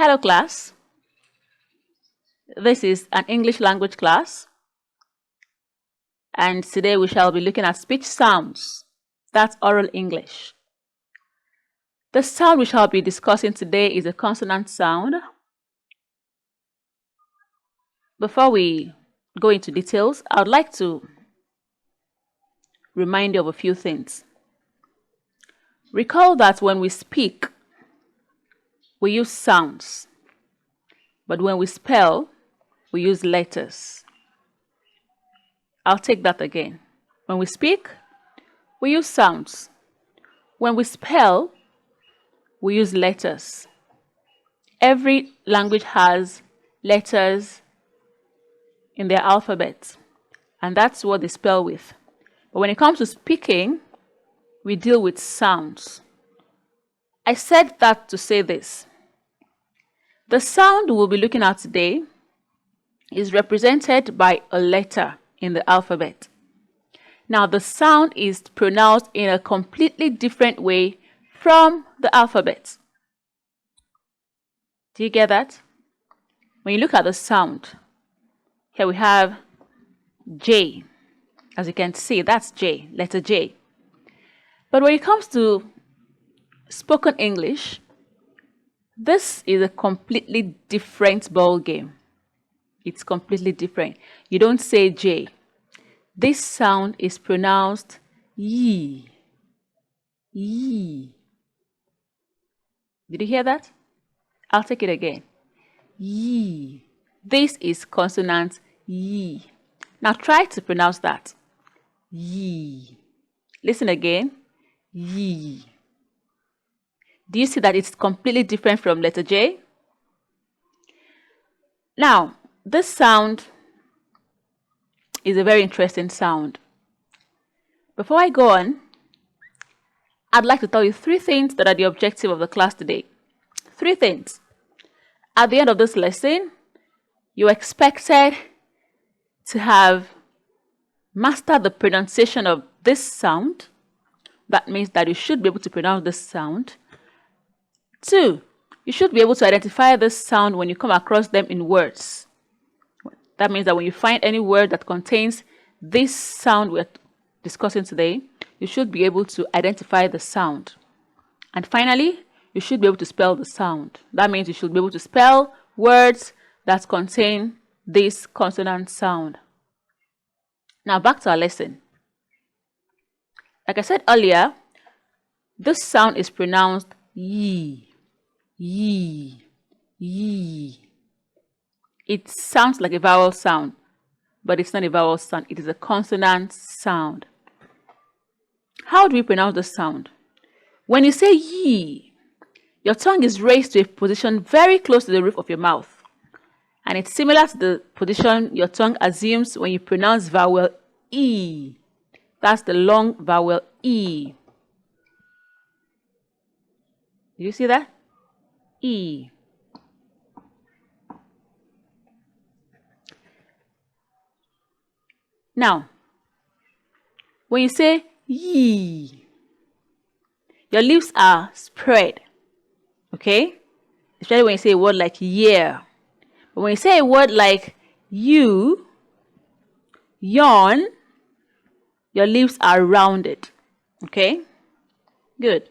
Hello class, this is an English language class and today we shall be looking at speech sounds, that's oral English. The sound we shall be discussing today is a consonant sound. Before we go into details, I would like to remind you of a few things. Recall that when we speak, we use sounds, but when we spell, we use letters. I'll take that again. When we speak, we use sounds. When we spell, we use letters. Every language has letters in their alphabet, and that's what they spell with. But when it comes to speaking, we deal with sounds. I said that to say this. The sound we'll be looking at today is represented by a letter in the alphabet. Now, the sound is pronounced in a completely different way from the alphabet. Do you get that? When you look at the sound, here we have J. As you can see, that's J, letter J. But when it comes to spoken English, this is a completely different ball game. It's completely different. You don't say J. This sound is pronounced Y. Y. Did you hear that? I'll take it again. Y. This is consonant Y. Now try to pronounce that. Y. Listen again. Y. Do you see that it's completely different from letter J? Now, this sound is a very interesting sound. Before I go on, I'd like to tell you 3 things that are the objective of the class today. 3 things. At the end of this lesson, you're expected to have mastered the pronunciation of this sound. That means that you should be able to pronounce this sound. 2, you should be able to identify this sound when you come across them in words. That means that when you find any word that contains this sound we're discussing today, you should be able to identify the sound. And finally, you should be able to spell the sound. That means you should be able to spell words that contain this consonant sound. Now back to our lesson. Like I said earlier, this sound is pronounced Y. Yi, yi. It sounds like a vowel sound, but it's not a vowel sound. It is a consonant sound. How do we pronounce the sound? When you say yi, your tongue is raised to a position very close to the roof of your mouth. And it's similar to the position your tongue assumes when you pronounce vowel E. That's the long vowel E. Do you see that? E. Now, when you say ye, your lips are spread, okay? Especially when you say a word like yeah. But when you say a word like you, yawn, your lips are rounded, okay? Good.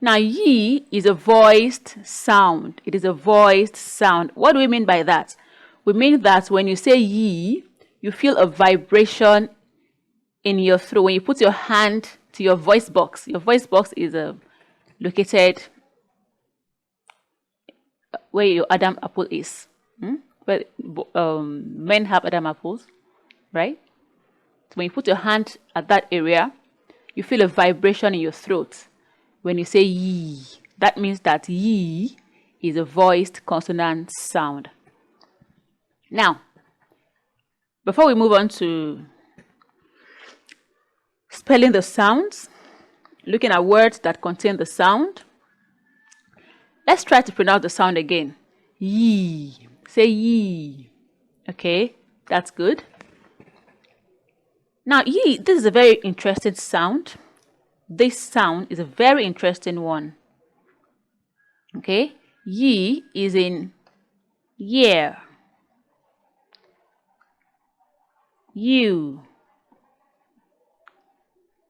Now, ye is a voiced sound. It is a voiced sound. What do we mean by that? We mean that when you say ye, you feel a vibration in your throat. When you put your hand to your voice box is located where your Adam apple is. But men have Adam apples, right? So when you put your hand at that area, you feel a vibration in your throat. When you say ye, that means that ye is a voiced consonant sound. Now, before we move on to spelling the sounds, looking at words that contain the sound, let's try to pronounce the sound again. Ye. Say ye. Okay, that's good. Now, ye, this is a very interesting sound. This sound is a very interesting one. Okay? Ye is in year. You.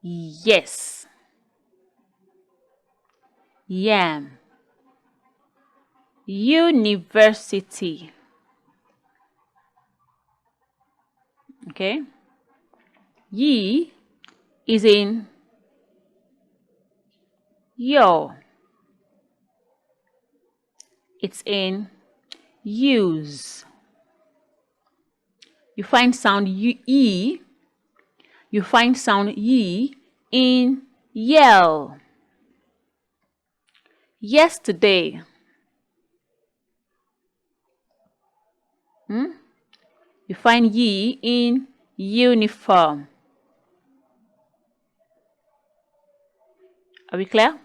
Yes. Yam. University. Okay. Ye is in your. It's in use. You find sound e. You find sound ye in yell. Yesterday. You find ye in uniform. Are we clear?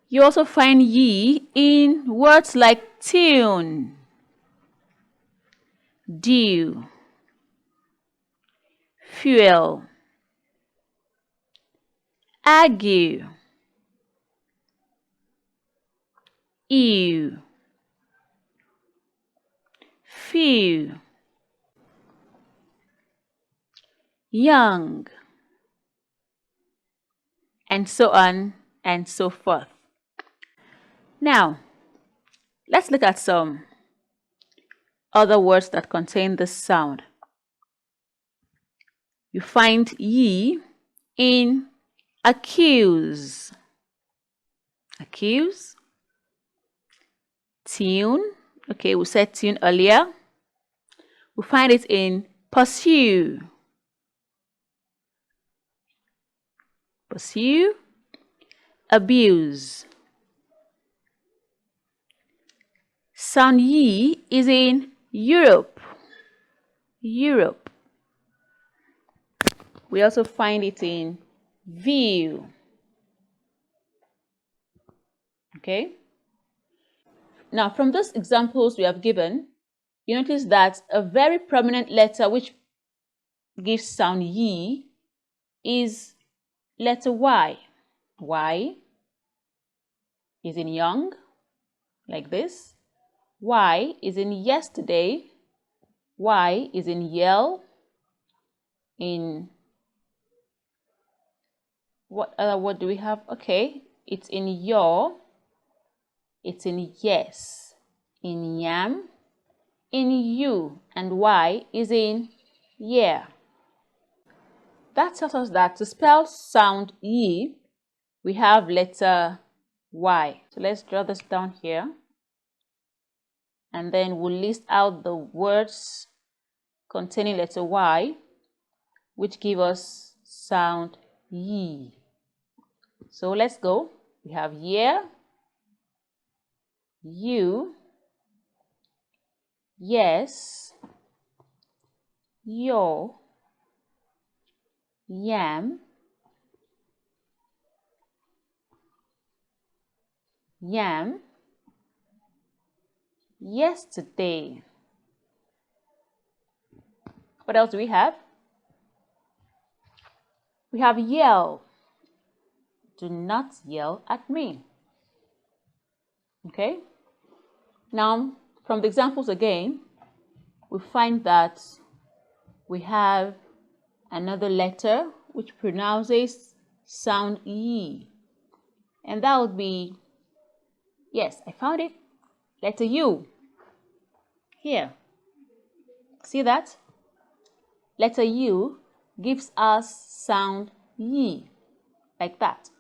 You also find ye in words like tune, dew, fuel, argue, ew, few, young, and so on and so forth. Now, let's look at some other words that contain this sound. You find ye in accuse, accuse, tune. Okay, we said tune earlier. We find it in pursue, pursue, abuse. Sound ye is in Europe, Europe. We also find it in view. Okay. Now, from those examples we have given, you notice that a very prominent letter which gives sound ye is letter Y. Y is in young, like this. Y is in yesterday. Y is in yell. In what other word do we have? Okay, it's in your. It's in yes. In yam. In you. And Y is in yeah. That tells us that to spell sound ye, we have letter Y. So let's draw this down here. And then we'll list out the words containing letter Y, which give us sound ye. So let's go. We have year, you, yes, your, yam, yam, yesterday. What else do we have? We have yell. Do not yell at me. Okay? Now, from the examples again, we find that we have another letter which pronounces sound E. And that would be, yes, I found it, letter U. Here. See that? Letter U gives us sound ye, like that.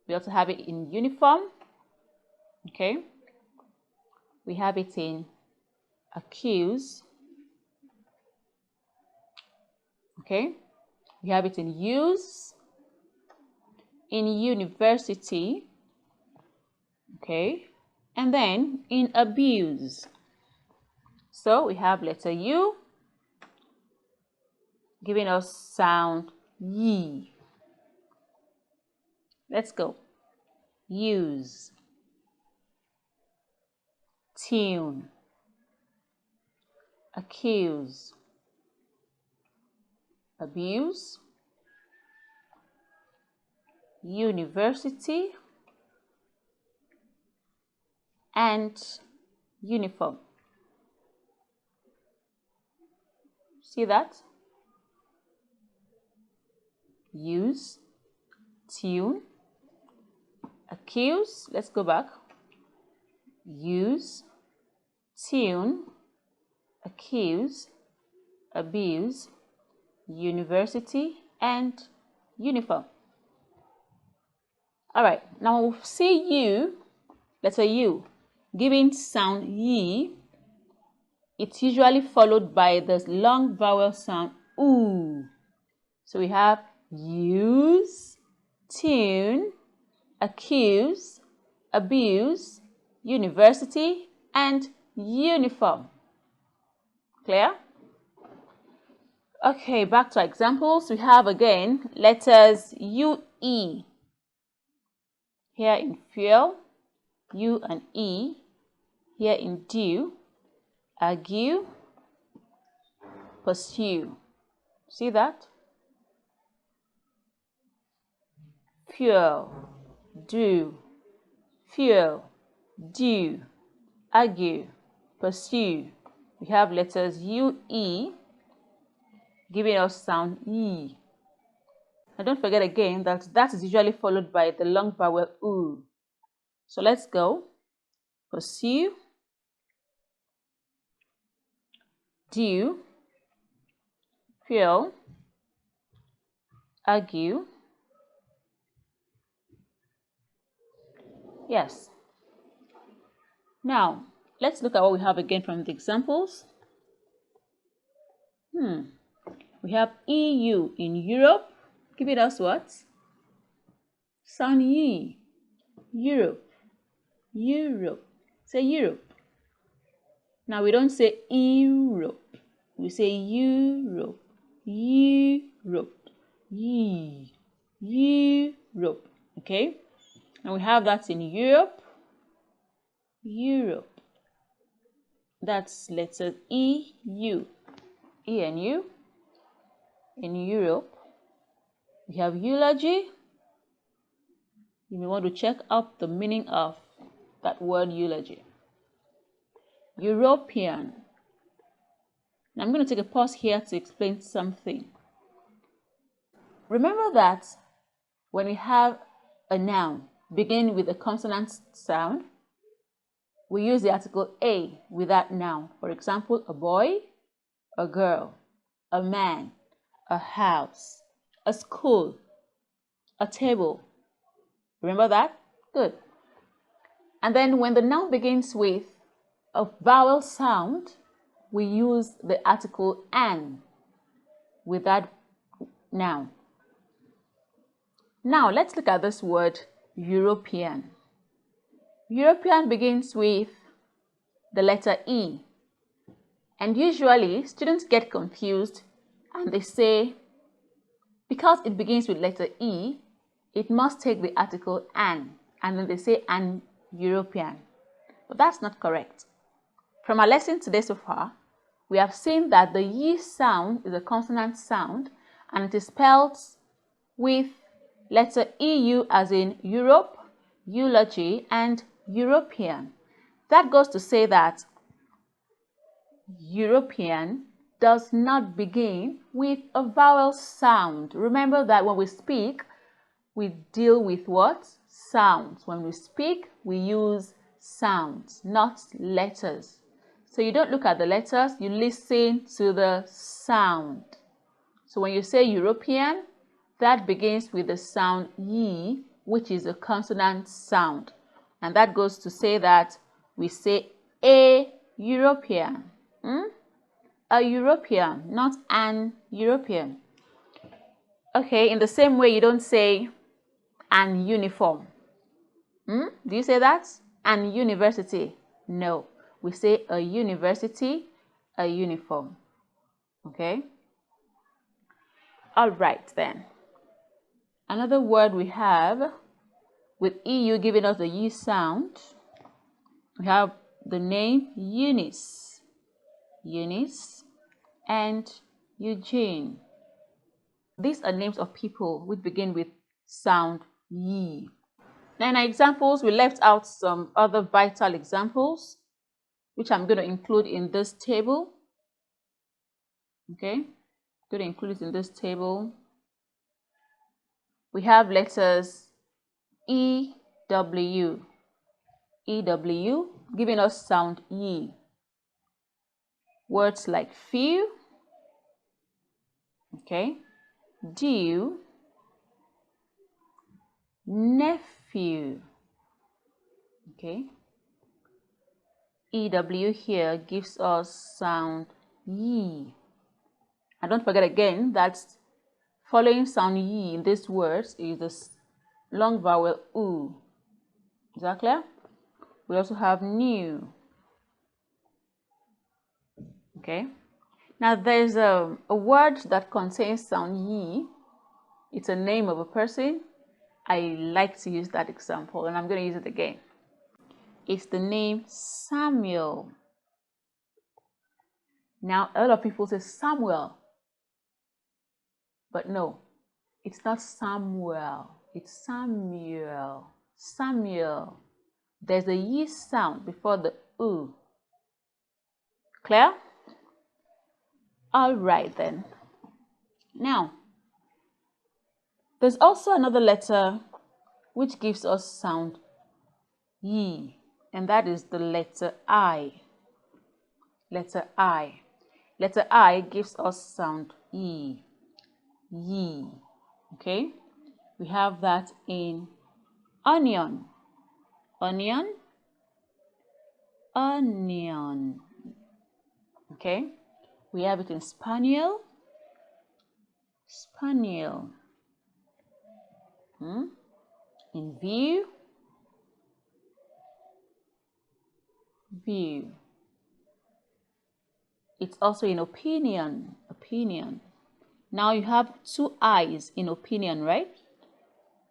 We also have it in uniform. Okay. We have it in accuse. Okay. We have it in use, in university. Okay. And then in abuse. So we have letter U giving us sound ye. Let's go. Use, tune, accuse, abuse, university, and uniform. See that? Use, tune, accuse. Let's go back. Use, tune, accuse, abuse, university, and uniform. All right, now we'll see U, letter U, giving sound ye. It's usually followed by the long vowel sound oo. So we have use, tune, accuse, abuse, university, and uniform. Clear? Okay, back to examples. We have again letters U, E. Here in fuel, U and E. Here in due, argue, pursue. See that? Fuel, do, fuel, due, argue, pursue. We have letters U, E, giving us sound E. And don't forget again that that is usually followed by the long vowel oo. So let's go. Pursue, due, fuel, argue. Yes. Now, let's look at what we have again from the examples. We have EU in Europe. Give it us what? Sound ye. Europe. Europe. Say Europe. Now we don't say Europe. We say Europe. Europe. Ye. Europe. Okay? And we have that in Europe. Europe. That's letter EU. E and U. In Europe. We have eulogy. You may want to check out the meaning of that word eulogy. European. Now I'm going to take a pause here to explain something. Remember that when we have a noun begin with a consonant sound, we use the article a with that noun. For example, a boy, a girl, a man, a house, a school, a table. Remember that? Good. And then when the noun begins with a vowel sound, we use the article an with that noun. Now let's look at this word European. European begins with the letter E. And usually students get confused and they say, because it begins with letter E, it must take the article an, and then they say an European. But that's not correct. From our lesson today so far, we have seen that the Y sound is a consonant sound and it is spelled with letter EU as in Europe, eulogy, and European. That goes to say that European does not begin with a vowel sound. Remember that when we speak, we deal with what? Sounds. When we speak, we use sounds, not letters. So you don't look at the letters, you listen to the sound. So when you say European, that begins with the sound ye, which is a consonant sound. And that goes to say that we say a European. A European, not an European. Okay, in the same way, you don't say an uniform. Do you say that? An university? No. We say a university, a uniform. Okay? All right then. Another word we have with EU giving us the U sound, we have the name Eunice. Eunice and Eugene. These are names of people which begin with sound ye. Now in our examples, we left out some other vital examples, which I'm going to include in this table. Okay, I'm going to include it in this table. We have letters E, W, giving us sound E. Words like few, okay, due, nephew, okay. EW here gives us sound ye. And don't forget again that following sound ye in these words is the long vowel oo. Is that clear? We also have new. Okay. Now there's a word that contains sound ye. It's a name of a person. I like to use that example, and I'm going to use it again. It's the name Samuel. Now, a lot of people say Samuel, but no, it's not Samuel. It's Samuel. Samuel. There's a ye sound before the oo. Clear? All right then. Now, there's also another letter which gives us sound ye, and that is the letter I. Letter I. Letter I gives us sound E. Ye. Okay? We have that in onion. Onion. Onion. Okay? We have it in spaniel. Spaniel. In view. View. It's also in opinion. Opinion. Now you have two I's in opinion, right?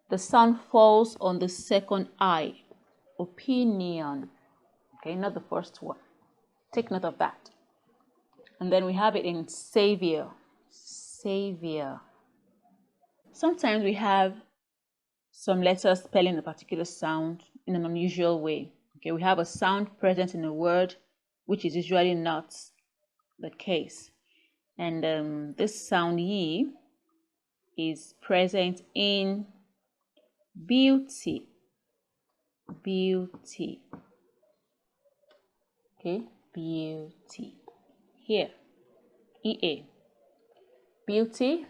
The sound falls on the second I. Opinion. Okay, not the first one. Take note of that. And then we have it in savior. Savior. Sometimes we have some letters spelling a particular sound in an unusual way. Okay, we have a sound present in a word which is usually not the case. And this sound ye is present in beauty. Beauty. Okay, beauty. Here, EA. Beauty.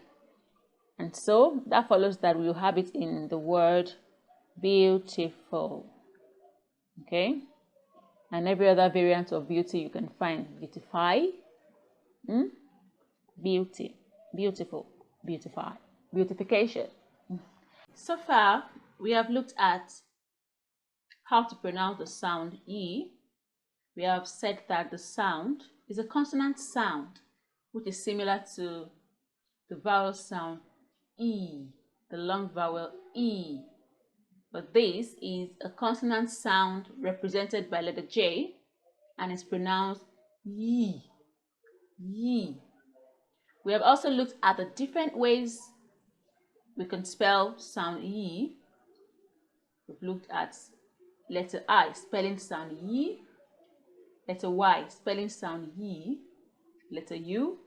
And so that follows that we will have it in the word beautiful. Okay, and every other variant of beauty you can find: beautify, beauty, beautiful, beautify, beautification. So far, we have looked at how to pronounce the sound E. We have said that the sound is a consonant sound, which is similar to the vowel sound E, the long vowel E. But this is a consonant sound represented by letter J, and is pronounced ye. Ye. We have also looked at the different ways we can spell sound ye. We've looked at letter I, spelling sound ye, letter Y, spelling sound ye, letter U,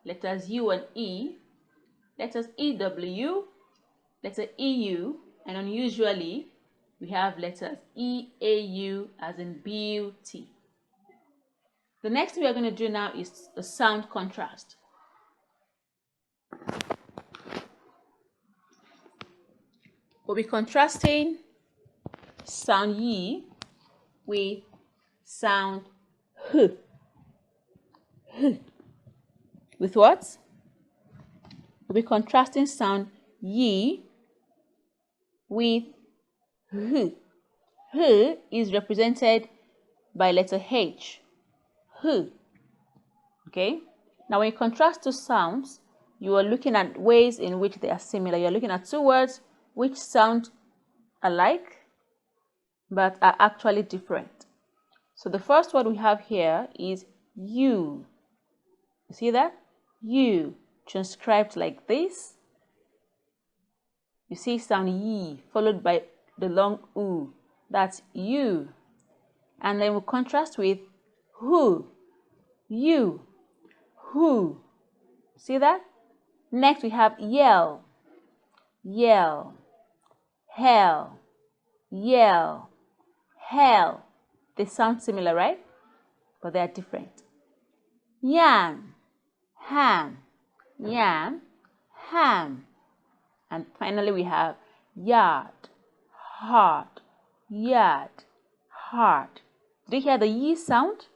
letters U and E, letters EW, letter EU, and unusually we have letters EAU as in beauty. The next thing we are going to do now is the sound contrast. We'll be contrasting sound ye with sound h. H. With what? We'll be contrasting sound ye with h. H is represented by letter H. H. Okay? Now when you contrast two sounds, you are looking at ways in which they are similar. You're looking at two words which sound alike but are actually different. So the first word we have here is you. You see that? You, transcribed like this. You see sound ye followed by the long oo. That's you. And then we'll contrast with who, you, who. See that? Next we have yell, yell, hell, yell, hell. They sound similar, right? But they are different. Yam, ham, yam, ham. And finally we have yard, hard, yard, hard. Did you hear the ye sound?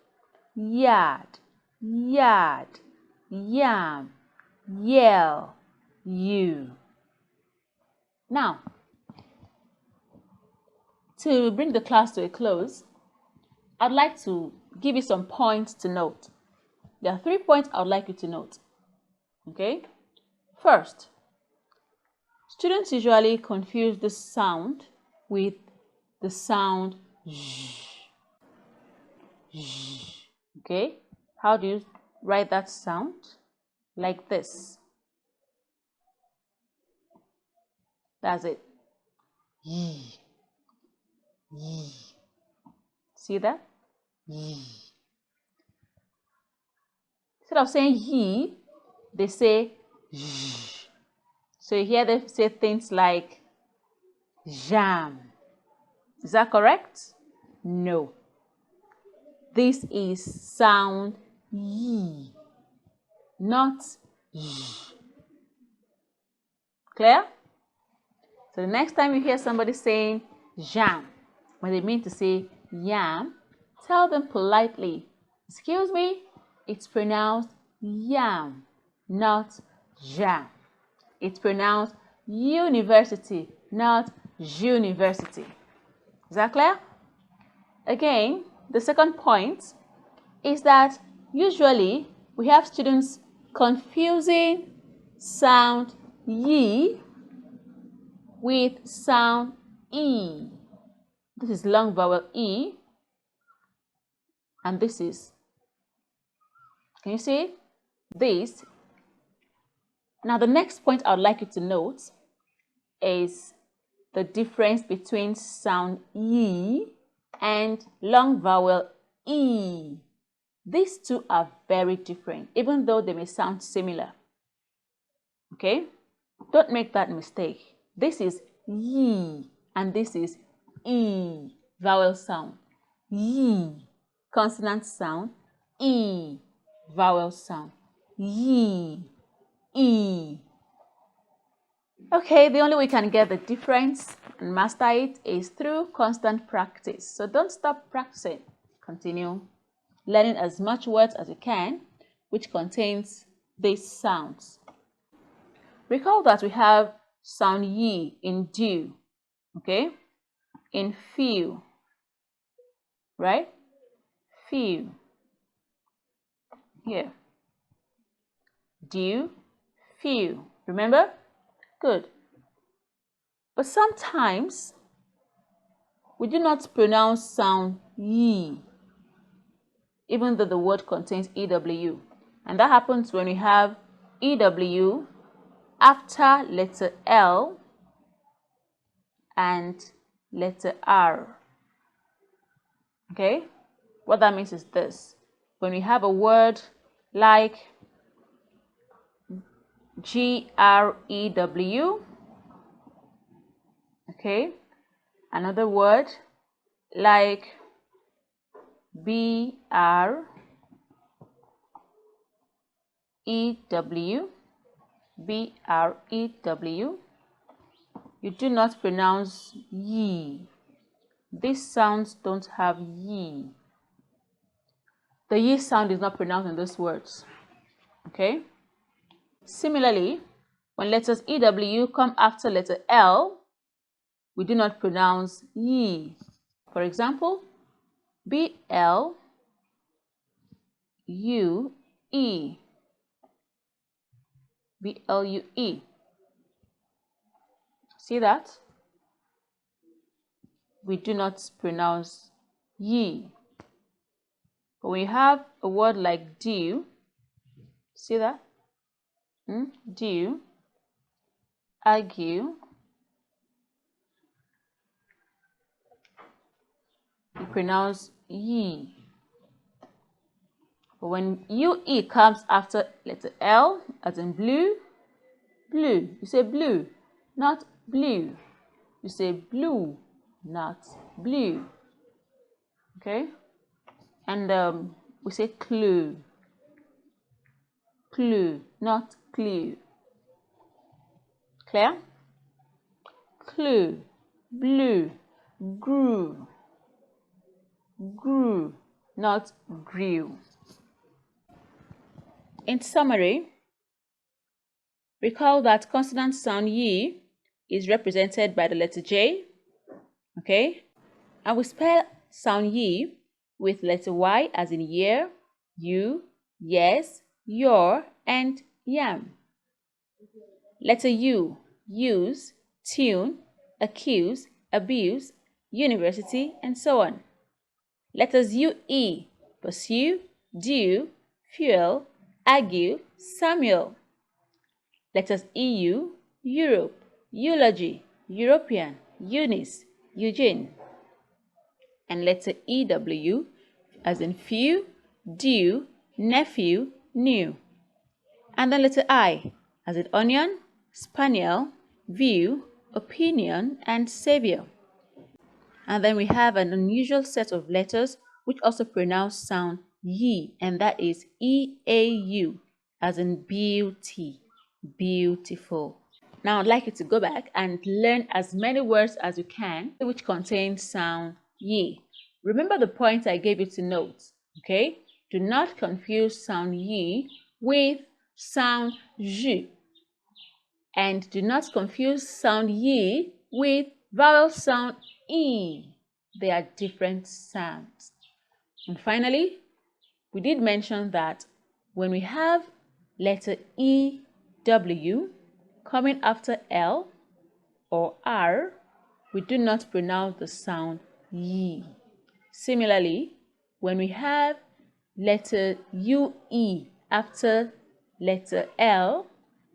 Yard, yard, yam, yell, you. Now, to bring the class to a close, I'd like to give you some points to note. There are 3 points I would like you to note. Okay? First, students usually confuse this sound with the sound zzz. Okay? How do you write that sound? Like this. That's it. Yee. Yee. See that? Yee. Instead of saying ye, they say zzz. So you hear them say things like jam. Is that correct? No. This is sound ye, not zzz. Clear? So the next time you hear somebody saying jam, when they mean to say yam, tell them politely, excuse me, it's pronounced yam, not jam. It's pronounced university, not university. Is that clear? Again, the second point is that usually we have students confusing sound ye with sound e. This is long vowel e, and this is, can you see this? Now the next point I would like you to note is the difference between sound ye and long vowel e. These two are very different, even though they may sound similar. Okay? Don't make that mistake. This is ye and this is e, vowel sound. Ye, consonant sound. E, vowel sound. Ye, e. Okay, the only way we can get the difference and master it is through constant practice. So don't stop practicing. Continue learning as much words as you can which contains these sounds. Recall that we have sound ye in due, okay? In few, right? Few. Here. Due, few. Remember? Good. But sometimes we do not pronounce sound ye, even though the word contains EW. And that happens when we have EW after letter L and letter R. Okay? What that means is this. When we have a word like GREW, okay? Another word like BREW, BREW, you do not pronounce ye. These sounds don't have ye. The ye sound is not pronounced in these words. Okay? Similarly, when letters EW come after letter L, we do not pronounce ye. For example, BLUE. BLUE. See that? We do not pronounce ye. But when you have a word like due, see that? Due, argue, we pronounce ye. But when UE comes after letter L, as in blue, blue, you say blue, not blue. You say blue, not blue. Okay? And we say clue, clue, not clue. Clear? Clue, blue, grew, grew, not grew. In summary, recall that consonant sound ye is represented by the letter J, okay? And we spell sound ye with letter Y as in year, you, yes, your, and yam. Letter U, use, tune, accuse, abuse, university, and so on. Letters UE, pursue, due, fuel, argue, Samuel. Letters EU, Europe, eulogy, European, Eunice, Eugene. And letter EW, as in few, due, nephew, new. And then letter I, as in onion, spaniel, view, opinion, and savior. And then we have an unusual set of letters which also pronounce sound ye, and that is EAU, as in beauty, beautiful. Now I'd like you to go back and learn as many words as you can which contain sound ye. Remember the points I gave you to note, okay? Do not confuse sound ye with sound ju. And do not confuse sound ye with vowel sound e. They are different sounds. And finally, we did mention that when we have letter EW coming after L or R, we do not pronounce the sound ye. Similarly, when we have letter UE after letter L,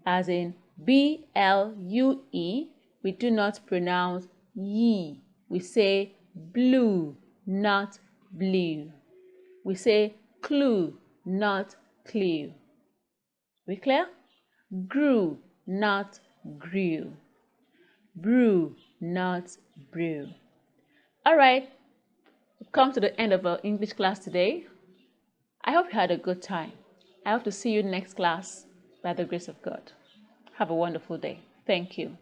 as in BLUE, we do not pronounce ye. We say blue, not blue. We say clue, not clue. We clear? Grew, not grew. Brew, not brew. All right, we've come to the end of our English class today. I hope you had a good time. I hope to see you next class by the grace of God. Have a wonderful day. Thank you.